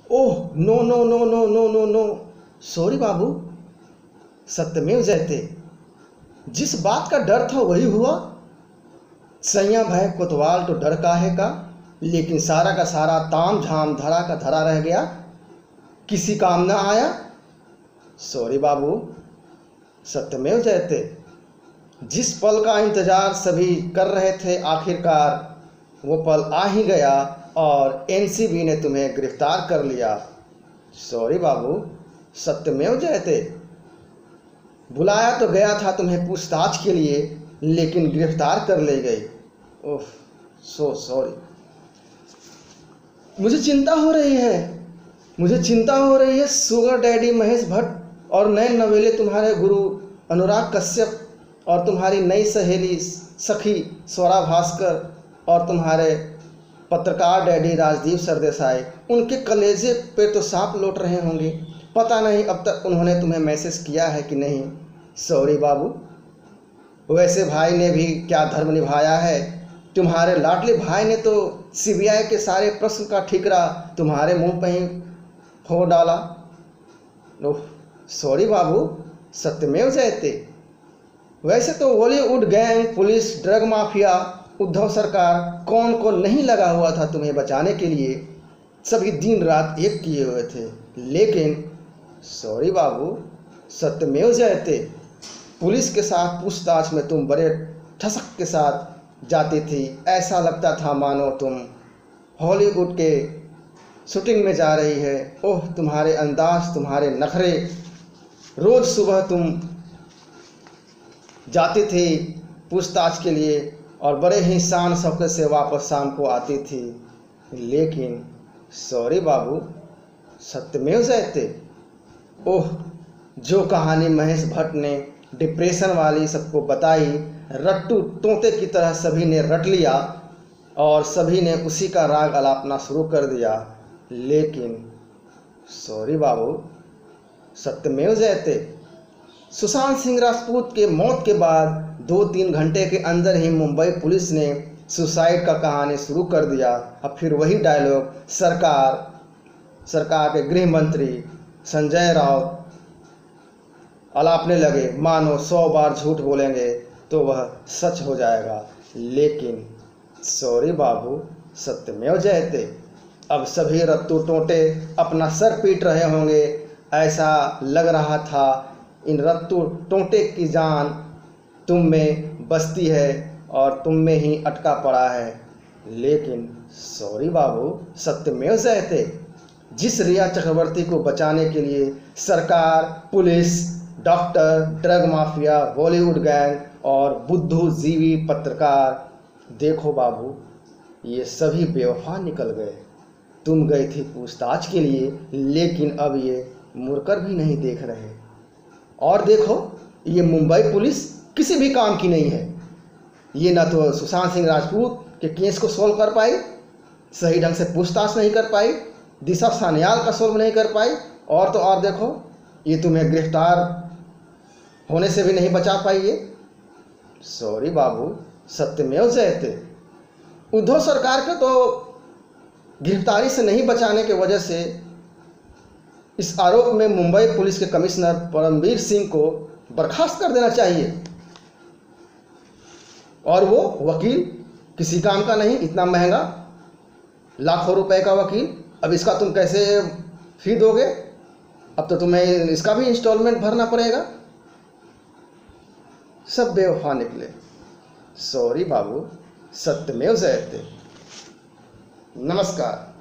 ओह no no no no no no no, sorry बाबू, सत्यमेव जयते। जिस बात का डर था वही हुआ। सैया भय कोतवाल तो डर काहे का, लेकिन सारा का सारा ताम झाम धरा का धरा रह गया, किसी काम न आया। सॉरी बाबू, सत्यमेव जयते। जिस पल का इंतजार सभी कर रहे थे, आखिरकार वो पल आ ही गया और एनसीबी ने तुम्हें गिरफ्तार कर लिया। सॉरी बाबू, सत्यमेव जयते। बुलाया तो गया था तुम्हें पूछताछ के लिए, लेकिन गिरफ्तार कर ले गई। ओह सो सॉरी। मुझे चिंता हो रही है, शुगर डैडी महेश भट्ट और नए नवेले तुम्हारे गुरु अनुराग कश्यप और तुम्हारी नई सहेली सखी स्वरा भास्कर और तुम्हारे पत्रकार डैडी राजदीप सरदेसाई, उनके कलेजे पे तो सांप लौट रहे होंगे। पता नहीं अब तक उन्होंने तुम्हें मैसेज किया है कि नहीं। सॉरी बाबू, वैसे भाई ने भी क्या धर्म निभाया है। तुम्हारे लाडले भाई ने तो सीबीआई के सारे प्रश्न का ठिकरा तुम्हारे मुंह पर ही फोड़ डाला। ओह सॉरी बाबू, सत्यमेव जयते। वैसे तो Bollywood gang, police, drug mafia, Uddhav सरकार, कौन को नहीं लगा हुआ था तुम्हें बचाने के लिए। सभी दिन रात एक किए हुए थे, लेकिन सॉरी बाबू, सत्यमेव जयते। पुलिस के साथ पूछताछ में तुम बड़े ठसक के साथ जाती थी। ऐसा लगता था मानो तुम हॉलीवुड के शूटिंग में जा रही है। ओह तुम्हारे अंदाज, तुम्हारे नखरे। रोज़ सुबह तुम जाती थी पूछताछ के लिए और बड़े ही शान शौकत से वापस शाम को आती थी, लेकिन सॉरी बाबू, सत्यमेव जयते। ओह जो कहानी महेश भट्ट ने डिप्रेशन वाली सबको बताई, रट्टू तोते की तरह सभी ने रट लिया और सभी ने उसी का राग अलापना शुरू कर दिया, लेकिन सॉरी बाबू, सत्यमेव जयते। सुशांत सिंह राजपूत के मौत के बाद 2-3 घंटे के अंदर ही मुंबई पुलिस ने सुसाइड का कहानी शुरू कर दिया। अब फिर वही डायलॉग सरकार के गृह मंत्री संजय राउत अलापने लगे, मानो 100 बार झूठ बोलेंगे तो वह सच हो जाएगा। लेकिन सॉरी बाबू, सत्यमेव जयते। अब सभी रत्तू टोटे अपना सर पीट रहे होंगे। ऐसा लग रहा था इन रत्तू टोटे की जान तुम में बसती है और तुम में ही अटका पड़ा है, लेकिन सॉरी बाबू, सत्यमेव जयते। जिस रिया चक्रवर्ती को बचाने के लिए सरकार, police, doctor, drug mafia, Bollywood gang और बुद्धिजीवी पत्रकार, देखो बाबू, ये सभी बेवफा निकल गए। तुम गई थी पूछताछ के लिए, लेकिन अब ये मुड़कर भी नहीं देख रहे। और देखो, ये मुंबई पुलिस किसी भी काम की नहीं है। ये ना तो सुशांत सिंह राजपूत के केस को सॉल्व कर पाई, सही ढंग से पूछताछ नहीं कर पाई, दिशा सान्याल का सॉल्व नहीं कर पाई, और तो और देखो, ये तुम्हें गिरफ्तार होने से भी नहीं बचा पाई। ये सॉरी बाबू, सत्यमेव जयते। उद्धव सरकार के तो गिरफ्तारी से नहीं बचाने की वजह से इस आरोप में मुंबई पुलिस के कमिश्नर परमवीर सिंह को बर्खास्त कर देना चाहिए। और वो वकील किसी काम का नहीं, इतना महंगा, लाखों रुपए का वकील, अब इसका तुम कैसे फी दोगे? अब तो तुम्हें इसका भी इंस्टॉलमेंट भरना पड़ेगा। सब बेवफा निकले। सॉरी बाबू, सत्यमेव जयते। नमस्कार।